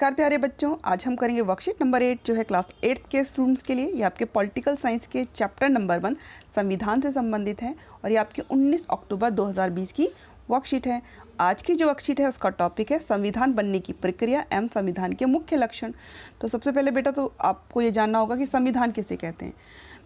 नमस्कार प्यारे बच्चों, आज हम करेंगे वर्कशीट नंबर 8 जो है क्लास 8 के स्टूडेंट्स के लिए। ये आपके पॉलिटिकल साइंस के चैप्टर नंबर 1 संविधान से संबंधित है और ये आपकी 19 अक्टूबर 2020 की वर्कशीट है। आज की जो वर्कशीट है उसका टॉपिक है संविधान बनने की प्रक्रिया एवं संविधान के मुख्य लक्षण। तो सबसे पहले बेटा तो आपको ये जानना होगा कि संविधान किसे कहते हैं।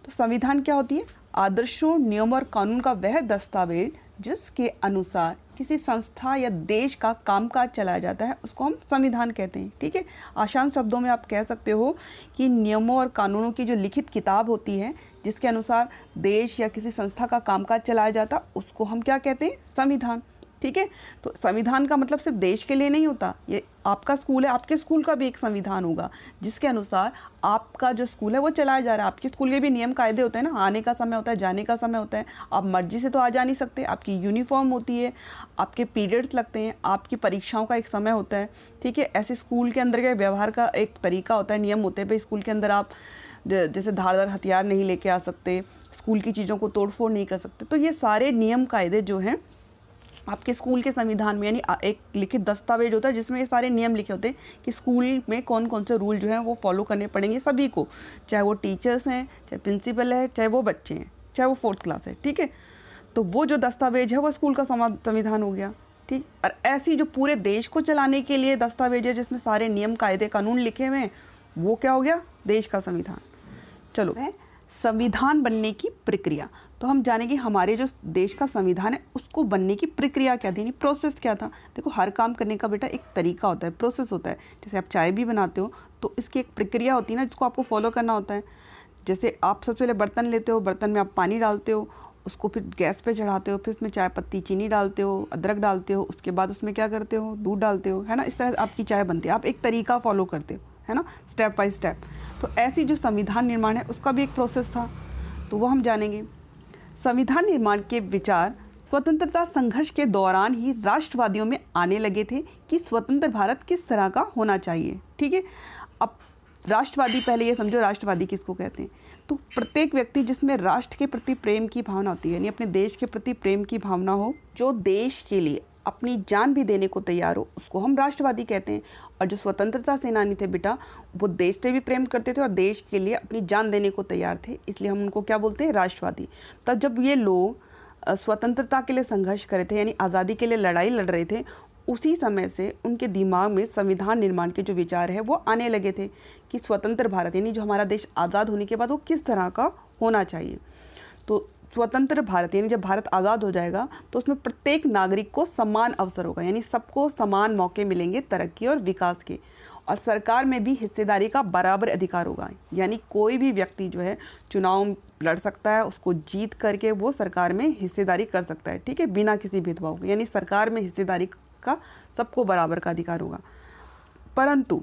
तो संविधान क्या होती है? आदर्शों, नियम और कानून का वह दस्तावेज जिसके अनुसार किसी संस्था या देश का कामकाज चलाया जाता है उसको हम संविधान कहते हैं। ठीक है, आसान शब्दों में आप कह सकते हो कि नियमों और कानूनों की जो लिखित किताब होती है जिसके अनुसार देश या किसी संस्था का कामकाज चलाया जाता उसको हम क्या कहते हैं? संविधान। ठीक है, तो संविधान का मतलब सिर्फ देश के लिए नहीं होता। ये आपका स्कूल है, आपके स्कूल का भी एक संविधान होगा जिसके अनुसार आपका जो स्कूल है वो चलाया जा रहा है। आपके स्कूल के भी नियम कायदे होते हैं ना, आने का समय होता है, जाने का समय होता है। आप मर्जी से तो आ जा नहीं सकते, आपकी यूनिफॉर्म होती है, आपके पीरियड्स लगते हैं, आपकी परीक्षाओं का एक समय होता है। ठीक है, ऐसे स्कूल के अंदर के व्यवहार का एक तरीका होता है, नियम होते हैं। भाई स्कूल के अंदर आप जैसे धारदार हथियार नहीं लेके आ सकते, स्कूल की चीज़ों को तोड़फोड़ नहीं कर सकते। तो ये सारे नियम कायदे जो हैं आपके स्कूल के संविधान में, यानी एक लिखित दस्तावेज होता है जिसमें ये सारे नियम लिखे होते हैं कि स्कूल में कौन कौन से रूल जो हैं वो फॉलो करने पड़ेंगे सभी को, चाहे वो टीचर्स हैं, चाहे प्रिंसिपल है, चाहे वो बच्चे हैं, चाहे वो 4th क्लास है। ठीक है, तो वो जो दस्तावेज है वो स्कूल का संविधान हो गया। ठीक, और ऐसी जो पूरे देश को चलाने के लिए दस्तावेज है जिसमें सारे नियम कायदे कानून लिखे हुए हैं वो क्या हो गया? देश का संविधान। चलो संविधान बनने की प्रक्रिया, तो हम जानेंगे हमारे जो देश का संविधान है उसको बनने की प्रक्रिया क्या थी, प्रोसेस क्या था। देखो, हर काम करने का बेटा एक तरीका होता है, प्रोसेस होता है। जैसे आप चाय भी बनाते हो तो इसकी एक प्रक्रिया होती है ना जिसको आपको फॉलो करना होता है। जैसे आप सबसे पहले बर्तन लेते हो, बर्तन में आप पानी डालते हो, उसको फिर गैस पे चढ़ाते हो, फिर उसमें चाय पत्ती, चीनी डालते हो, अदरक डालते हो, उसके बाद उसमें क्या करते हो? दूध डालते हो, है ना। इस तरह आपकी चाय बनती है, आप एक तरीका फॉलो करते हो, है ना, स्टेप बाय स्टेप। तो ऐसी जो संविधान निर्माण है उसका भी एक प्रोसेस था, तो वो हम जानेंगे। संविधान निर्माण के विचार स्वतंत्रता संघर्ष के दौरान ही राष्ट्रवादियों में आने लगे थे कि स्वतंत्र भारत किस तरह का होना चाहिए। ठीक है, अब राष्ट्रवादी, पहले ये समझो राष्ट्रवादी किसको कहते हैं। तो प्रत्येक व्यक्ति जिसमें राष्ट्र के प्रति प्रेम की भावना होती है, यानी अपने देश के प्रति प्रेम की भावना हो, जो देश के लिए अपनी जान भी देने को तैयार हो, उसको हम राष्ट्रवादी कहते हैं। और जो स्वतंत्रता सेनानी थे बेटा, वो देश से भी प्रेम करते थे और देश के लिए अपनी जान देने को तैयार थे, इसलिए हम उनको क्या बोलते हैं? राष्ट्रवादी। तब जब ये लोग स्वतंत्रता के लिए संघर्ष कर रहे थे, यानी आज़ादी के लिए लड़ाई लड़ रहे थे, उसी समय से उनके दिमाग में संविधान निर्माण के जो विचार है वो आने लगे थे कि स्वतंत्र भारत, यानी जो हमारा देश आज़ाद होने के बाद वो किस तरह का होना चाहिए। तो स्वतंत्र भारत, यानी जब भारत आज़ाद हो जाएगा तो उसमें प्रत्येक नागरिक को समान अवसर होगा, यानी सबको समान मौके मिलेंगे तरक्की और विकास के, और सरकार में भी हिस्सेदारी का बराबर अधिकार होगा। यानी कोई भी व्यक्ति जो है चुनाव लड़ सकता है, उसको जीत करके वो सरकार में हिस्सेदारी कर सकता है। ठीक है, बिना किसी भेदभाव के, यानी सरकार में हिस्सेदारी का सबको बराबर का अधिकार होगा। परंतु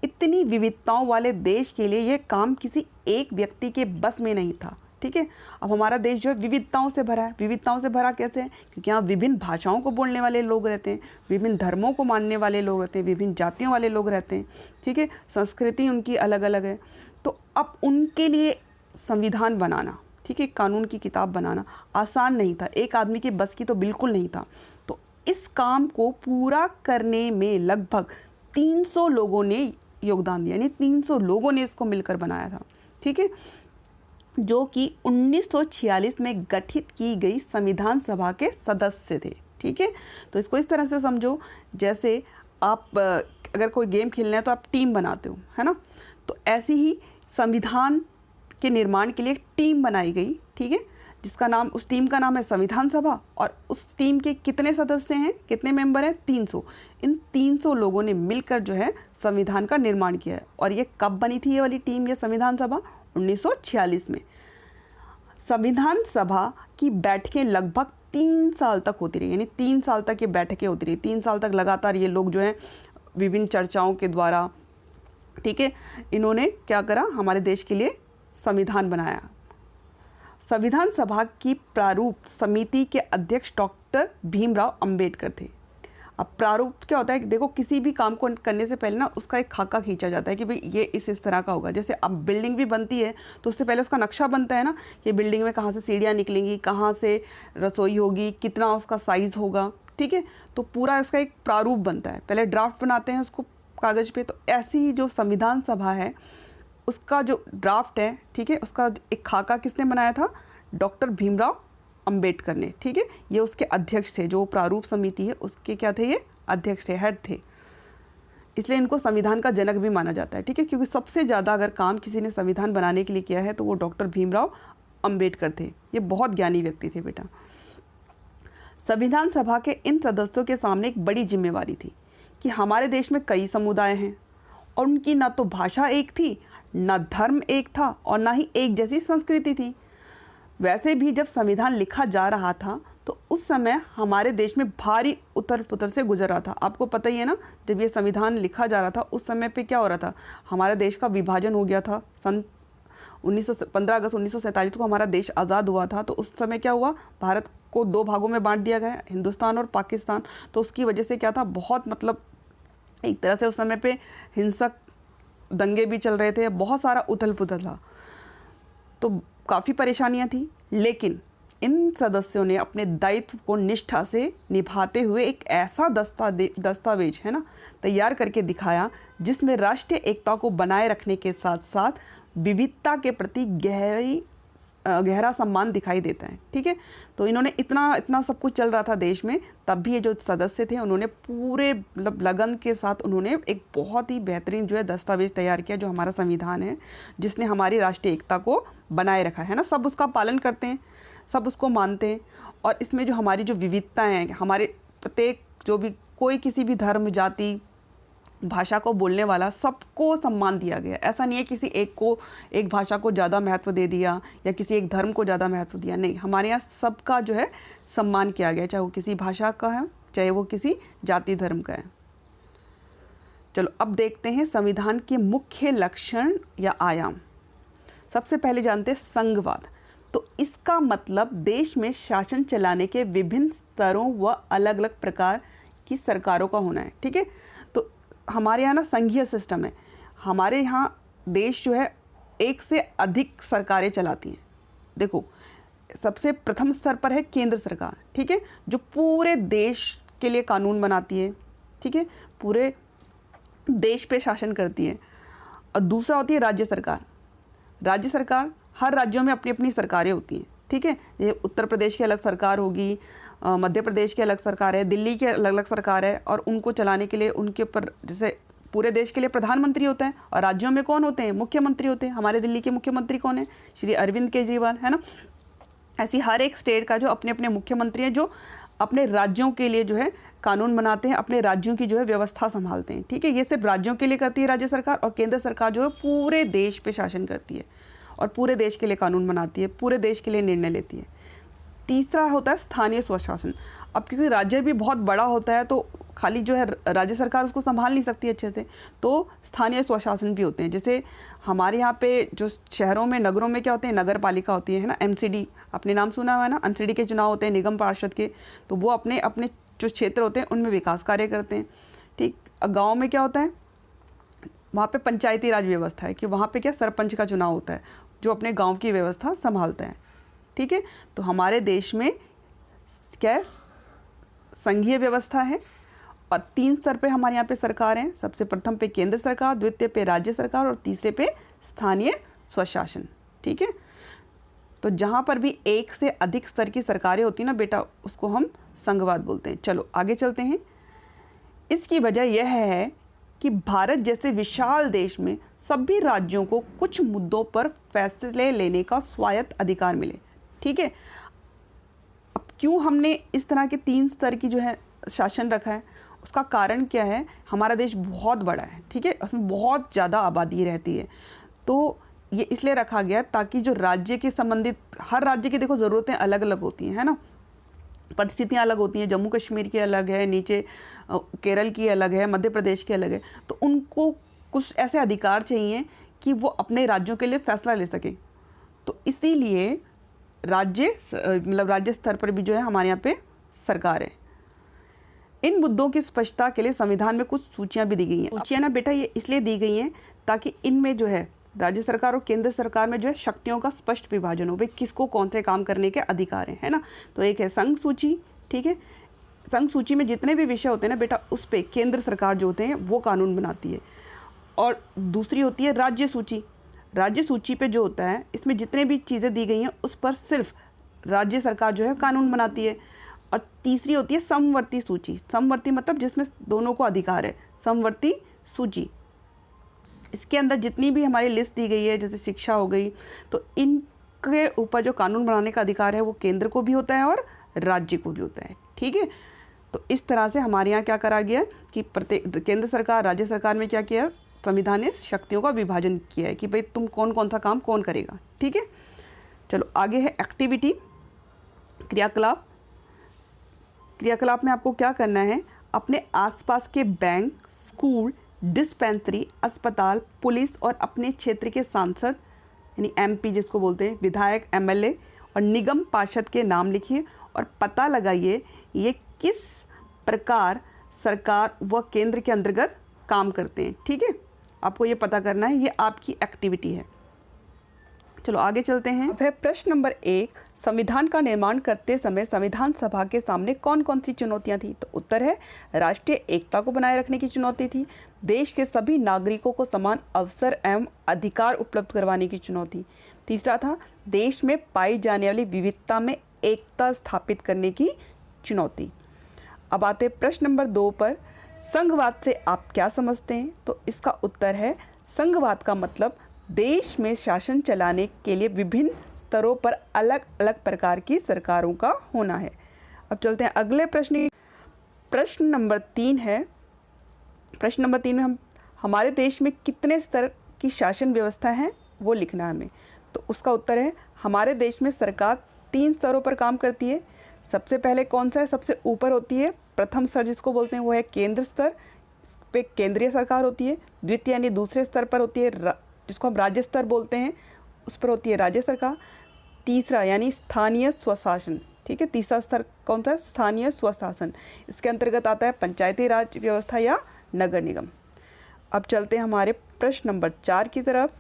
इतनी विविधताओं वाले देश के लिए यह काम किसी एक व्यक्ति के बस में नहीं था। ठीक है, अब हमारा देश जो है विविधताओं से भरा है। विविधताओं से भरा कैसे है? क्योंकि यहाँ विभिन्न भाषाओं को बोलने वाले लोग रहते हैं, विभिन्न धर्मों को मानने वाले लोग रहते हैं, विभिन्न जातियों वाले लोग रहते हैं। ठीक है, संस्कृति उनकी अलग अलग है। तो अब उनके लिए संविधान बनाना, ठीक है, कानून की किताब बनाना आसान नहीं था, एक आदमी के बस की तो बिल्कुल नहीं था। तो इस काम को पूरा करने में लगभग 300 लोगों ने योगदान दिया, यानी 300 लोगों ने इसको मिलकर बनाया था। ठीक है, जो कि 1946 में गठित की गई संविधान सभा के सदस्य थे। ठीक है, तो इसको इस तरह से समझो, जैसे आप अगर कोई गेम खेलना है तो आप टीम बनाते हो, है ना। तो ऐसी ही संविधान के निर्माण के लिए एक टीम बनाई गई। ठीक है, जिसका नाम, उस टीम का नाम है संविधान सभा, और उस टीम के कितने सदस्य हैं, कितने मेंबर हैं? 300। इन 300 लोगों ने मिलकर जो है संविधान का निर्माण किया है। और ये कब बनी थी ये वाली टीम, ये संविधान सभा? 1946 में। संविधान सभा की बैठकें लगभग 3 साल तक होती रही, यानी 3 साल तक ये बैठकें होती रही। 3 साल तक लगातार ये लोग जो हैं विभिन्न चर्चाओं के द्वारा, ठीक है, इन्होंने क्या करा? हमारे देश के लिए संविधान बनाया। संविधान सभा की प्रारूप समिति के अध्यक्ष डॉक्टर भीमराव अंबेडकर थे। अब प्रारूप क्या होता है? देखो, किसी भी काम को करने से पहले ना उसका एक खाका खींचा जाता है कि भाई ये इस तरह का होगा। जैसे अब बिल्डिंग भी बनती है तो उससे पहले उसका नक्शा बनता है ना, कि बिल्डिंग में कहाँ से सीढ़ियाँ निकलेंगी, कहाँ से रसोई होगी, कितना उसका साइज़ होगा। ठीक है, तो पूरा इसका एक प्रारूप बनता है। पहले ड्राफ्ट बनाते हैं, उसको कागज़ पे। तो ऐसी जो संविधान सभा है उसका जो ड्राफ्ट है, ठीक है, उसका एक खाका किसने बनाया था? डॉक्टर भीमराव अंबेडकर ने, ठीक है। ये उसके अध्यक्ष थे, जो प्रारूप समिति है उसके क्या थे, ये अध्यक्ष थे, हेड थे। इसलिए इनको संविधान का जनक भी माना जाता है, ठीक है, क्योंकि सबसे ज़्यादा अगर काम किसी ने संविधान बनाने के लिए किया है तो वो डॉक्टर भीमराव अंबेडकर थे। ये बहुत ज्ञानी व्यक्ति थे बेटा। संविधान सभा के इन सदस्यों के सामने एक बड़ी जिम्मेवारी थी कि हमारे देश में कई समुदाय हैं और उनकी ना तो भाषा एक थी, ना धर्म एक था और ना ही एक जैसी संस्कृति थी। वैसे भी जब संविधान लिखा जा रहा था तो उस समय हमारे देश में भारी उथल पुथल से गुजर रहा था। आपको पता ही है ना, जब ये संविधान लिखा जा रहा था उस समय पे क्या हो रहा था, हमारे देश का विभाजन हो गया था। सन 15 अगस्त 1947 को हमारा देश आज़ाद हुआ था। तो उस समय क्या हुआ, भारत को 2 भागों में बांट दिया गया, हिंदुस्तान और पाकिस्तान। तो उसकी वजह से क्या था, बहुत मतलब एक तरह से उस समय पे हिंसक दंगे भी चल रहे थे, बहुत सारा उथल पुथल था, तो काफ़ी परेशानियां थी। लेकिन इन सदस्यों ने अपने दायित्व को निष्ठा से निभाते हुए एक ऐसा दस्तावेज है ना तैयार करके दिखाया जिसमें राष्ट्रीय एकता को बनाए रखने के साथ साथ विविधता के प्रति गहरा सम्मान दिखाई देता है, ठीक है। तो इन्होंने इतना सब कुछ चल रहा था देश में, तब भी ये जो सदस्य थे उन्होंने पूरे मतलब लगन के साथ उन्होंने एक बहुत ही बेहतरीन जो है दस्तावेज तैयार किया, जो हमारा संविधान है, जिसने हमारी राष्ट्रीय एकता को बनाए रखा है ना। सब उसका पालन करते हैं, सब उसको मानते हैं। और इसमें जो हमारी जो विविधताएँ हैं, हमारे प्रत्येक जो भी कोई किसी भी धर्म, जाति, भाषा को बोलने वाला, सबको सम्मान दिया गया। ऐसा नहीं है किसी एक को, एक भाषा को ज़्यादा महत्व दे दिया या किसी एक धर्म को ज़्यादा महत्व दिया, नहीं, हमारे यहाँ सबका जो है सम्मान किया गया, चाहे वो किसी भाषा का है, चाहे वो किसी जाति धर्म का है। चलो अब देखते हैं संविधान के मुख्य लक्षण या आयाम। सबसे पहले जानते हैं संघवाद। तो इसका मतलब देश में शासन चलाने के विभिन्न स्तरों व अलग अलग प्रकार की सरकारों का होना है, ठीक है। तो हमारे यहाँ ना संघीय सिस्टम है, हमारे यहाँ देश जो है एक से अधिक सरकारें चलाती हैं। देखो, सबसे प्रथम स्तर पर है केंद्र सरकार, ठीक है, जो पूरे देश के लिए कानून बनाती है, ठीक है, पूरे देश पे शासन करती है। और दूसरा होती है राज्य सरकार। राज्य सरकार, हर राज्यों में अपनी अपनी सरकारें होती हैं, ठीक है। ये उत्तर प्रदेश की अलग सरकार होगी, मध्य प्रदेश की अलग सरकार है, दिल्ली की अलग अलग सरकार है, और उनको चलाने के लिए उनके ऊपर जैसे पूरे देश के लिए प्रधानमंत्री होते हैं और राज्यों में कौन होते हैं, मुख्यमंत्री होते हैं। हमारे दिल्ली के मुख्यमंत्री कौन है, श्री अरविंद केजरीवाल, है ना। ऐसी हर एक स्टेट का जो अपने अपने मुख्यमंत्री हैं, जो अपने राज्यों के लिए जो है कानून बनाते हैं, अपने राज्यों की जो है व्यवस्था संभालते हैं, ठीक है। ये सिर्फ राज्यों के लिए करती है राज्य सरकार, और केंद्र सरकार जो है पूरे देश पे शासन करती है और पूरे देश के लिए कानून बनाती है, पूरे देश के लिए निर्णय लेती है। तीसरा होता है स्थानीय स्वशासन। अब क्योंकि राज्य भी बहुत बड़ा होता है तो खाली जो है राज्य सरकार उसको संभाल नहीं सकती अच्छे से, तो स्थानीय स्वशासन भी होते हैं। जैसे हमारे यहाँ पे जो शहरों में, नगरों में क्या होते हैं, नगर पालिका होती है ना, एमसीडी, अपने नाम सुना हुआ है ना, एमसीडी के चुनाव होते हैं, निगम पार्षद के, तो वो अपने अपने जो क्षेत्र होते हैं उनमें विकास कार्य करते हैं, ठीक। गाँव में क्या होता है, वहाँ पे पंचायती राज व्यवस्था है कि वहाँ पे क्या सरपंच का चुनाव होता है, जो अपने गांव की व्यवस्था संभालता है, ठीक है। तो हमारे देश में क्या संघीय व्यवस्था है और 3 स्तर पे हमारे यहाँ पे सरकार हैं। सबसे प्रथम पे केंद्र सरकार, द्वितीय पे राज्य सरकार और तीसरे पे स्थानीय स्वशासन, ठीक है। तो जहाँ पर भी एक से अधिक स्तर की सरकारें होती ना बेटा, उसको हम संघवाद बोलते हैं। चलो आगे चलते हैं। इसकी वजह यह है कि भारत जैसे विशाल देश में सभी राज्यों को कुछ मुद्दों पर फैसले लेने का स्वायत्त अधिकार मिले, ठीक है। अब क्यों हमने इस तरह के 3 स्तर की जो है शासन रखा है, उसका कारण क्या है, हमारा देश बहुत बड़ा है, ठीक है, उसमें बहुत ज़्यादा आबादी रहती है, तो ये इसलिए रखा गया ताकि जो राज्य के संबंधित, हर राज्य की देखो ज़रूरतें अलग अलग होती हैं, है ना, परिस्थितियाँ अलग होती हैं। जम्मू कश्मीर की अलग है, नीचे केरल की अलग है, मध्य प्रदेश की अलग है, तो उनको कुछ ऐसे अधिकार चाहिए कि वो अपने राज्यों के लिए फैसला ले सकें। तो इसीलिए राज्य स्तर पर भी जो है हमारे यहाँ पे सरकार है। इन मुद्दों की स्पष्टता के लिए संविधान में कुछ सूचियाँ भी दी गई हैं। सूचियाँ ना बेटा ये इसलिए दी गई हैं ताकि इनमें जो है राज्य सरकार और केंद्र सरकार में जो है शक्तियों का स्पष्ट विभाजन हो, भाई किसको कौन से काम करने के अधिकार हैं, है ना। तो एक है संघ सूची, ठीक है, संघ सूची में जितने भी विषय होते हैं ना बेटा, उस पर केंद्र सरकार जो होते हैं वो कानून बनाती है। और दूसरी होती है राज्य सूची। राज्य सूची पे जो होता है, इसमें जितने भी चीज़ें दी गई हैं उस पर सिर्फ राज्य सरकार जो है कानून बनाती है। और तीसरी होती है समवर्ती सूची। समवर्ती मतलब जिसमें दोनों को अधिकार है, समवर्ती सूची। इसके अंदर जितनी भी हमारी लिस्ट दी गई है, जैसे शिक्षा हो गई, तो इनके ऊपर जो कानून बनाने का अधिकार है वो केंद्र को भी होता है और राज्य को भी होता है। ठीक है, तो इस तरह से हमारे यहाँ क्या करा गया कि प्रत्येक केंद्र सरकार, राज्य सरकार में क्या किया, संविधान ने शक्तियों का विभाजन किया है कि भाई तुम कौन कौन सा काम कौन करेगा। ठीक है, चलो आगे है एक्टिविटी, क्रियाकलाप। क्रियाकलाप में आपको क्या करना है, अपने आसपास के बैंक, स्कूल, डिस्पेंसरी, अस्पताल, पुलिस और अपने क्षेत्र के सांसद यानी एमपी जिसको बोलते हैं, विधायक, एमएलए और निगम पार्षद के नाम लिखिए और पता लगाइए ये किस प्रकार सरकार व केंद्र के अंतर्गत काम करते हैं। ठीक है, आपको ये पता करना है, ये आपकी एक्टिविटी है। चलो आगे चलते हैं। अब है प्रश्न नंबर 1, संविधान का निर्माण करते समय संविधान सभा के सामने कौन कौन सी चुनौतियां थी? तो उत्तर है राष्ट्रीय एकता को बनाए रखने की चुनौती थी, देश के सभी नागरिकों को समान अवसर एवं अधिकार उपलब्ध करवाने की चुनौती। तीसरा था देश में पाई जाने वाली विविधता में एकता स्थापित करने की चुनौती। अब आते प्रश्न नंबर 2 पर, संघवाद से आप क्या समझते हैं? तो इसका उत्तर है संघवाद का मतलब देश में शासन चलाने के लिए विभिन्न स्तरों पर अलग अलग प्रकार की सरकारों का होना है। अब चलते हैं अगले प्रश्न। प्रश्न नंबर 3 है, प्रश्न नंबर 3 में हमारे देश में कितने स्तर की शासन व्यवस्था है वो लिखना है हमें। तो उसका उत्तर है हमारे देश में सरकार 3 स्तरों पर काम करती है। सबसे पहले कौन सा है, सबसे ऊपर होती है प्रथम स्तर जिसको बोलते हैं वो है केंद्र स्तर, इस पे केंद्रीय सरकार होती है। द्वितीय यानी दूसरे स्तर पर होती है जिसको हम राज्य स्तर बोलते हैं, उस पर होती है राज्य सरकार। तीसरा यानी स्थानीय स्वशासन। ठीक है, तीसरा स्तर कौन सा, स्थानीय स्वशासन। इसके अंतर्गत आता है पंचायती राज व्यवस्था या नगर निगम। अब चलते हैं हमारे प्रश्न नंबर 4 की तरफ।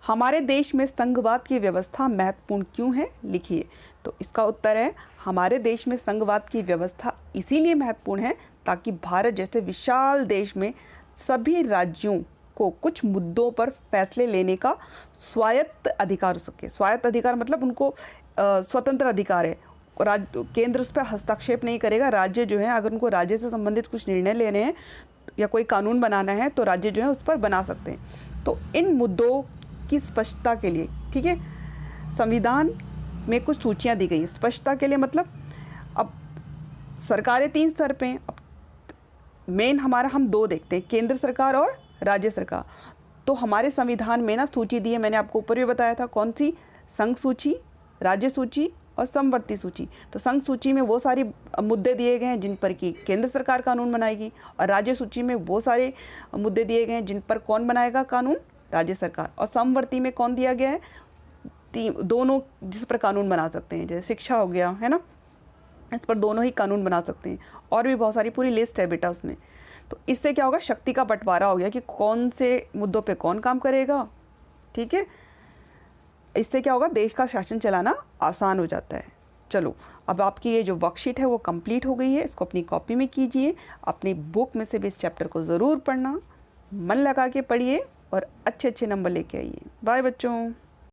हमारे देश में संघवाद की व्यवस्था महत्वपूर्ण क्यों है, लिखिए। तो इसका उत्तर है हमारे देश में संघवाद की व्यवस्था इसीलिए महत्वपूर्ण है ताकि भारत जैसे विशाल देश में सभी राज्यों को कुछ मुद्दों पर फैसले लेने का स्वायत्त अधिकार हो सके। स्वायत्त अधिकार मतलब उनको स्वतंत्र अधिकार है, केंद्र उस पर हस्तक्षेप नहीं करेगा। राज्य जो है अगर उनको राज्य से संबंधित कुछ निर्णय लेने हैं या कोई कानून बनाना है तो राज्य जो है उस पर बना सकते हैं। तो इन मुद्दों की स्पष्टता के लिए, ठीक है, संविधान में कुछ सूचियां दी गई हैं स्पष्टता के लिए। मतलब अब सरकारें 3 स्तर पे हैं, अब मेन हमारा हम 2 देखते हैं, केंद्र सरकार और राज्य सरकार। तो हमारे संविधान में ना सूची दी है, मैंने आपको ऊपर भी बताया था कौन सी, संघ सूची, राज्य सूची और समवर्ती सूची। तो संघ सूची में वो सारी मुद्दे दिए गए हैं जिन पर कि केंद्र सरकार कानून बनाएगी, और राज्य सूची में वो सारे मुद्दे दिए गए हैं जिन पर कौन बनाएगा कानून, राज्य सरकार। और समवर्ती में कौन दिया गया है, दोनों जिस पर कानून बना सकते हैं, जैसे शिक्षा हो गया है ना, इस पर दोनों ही कानून बना सकते हैं। और भी बहुत सारी पूरी लिस्ट है बेटा उसमें। तो इससे क्या होगा, शक्ति का बंटवारा हो गया कि कौन से मुद्दों पे कौन काम करेगा। ठीक है, इससे क्या होगा, देश का शासन चलाना आसान हो जाता है। चलो अब आपकी ये जो वर्कशीट है वो कंप्लीट हो गई है, इसको अपनी कॉपी में कीजिए, अपनी बुक में से भी इस चैप्टर को ज़रूर पढ़ना, मन लगा के पढ़िए और अच्छे अच्छे नंबर लेके आइए। बाय बच्चों।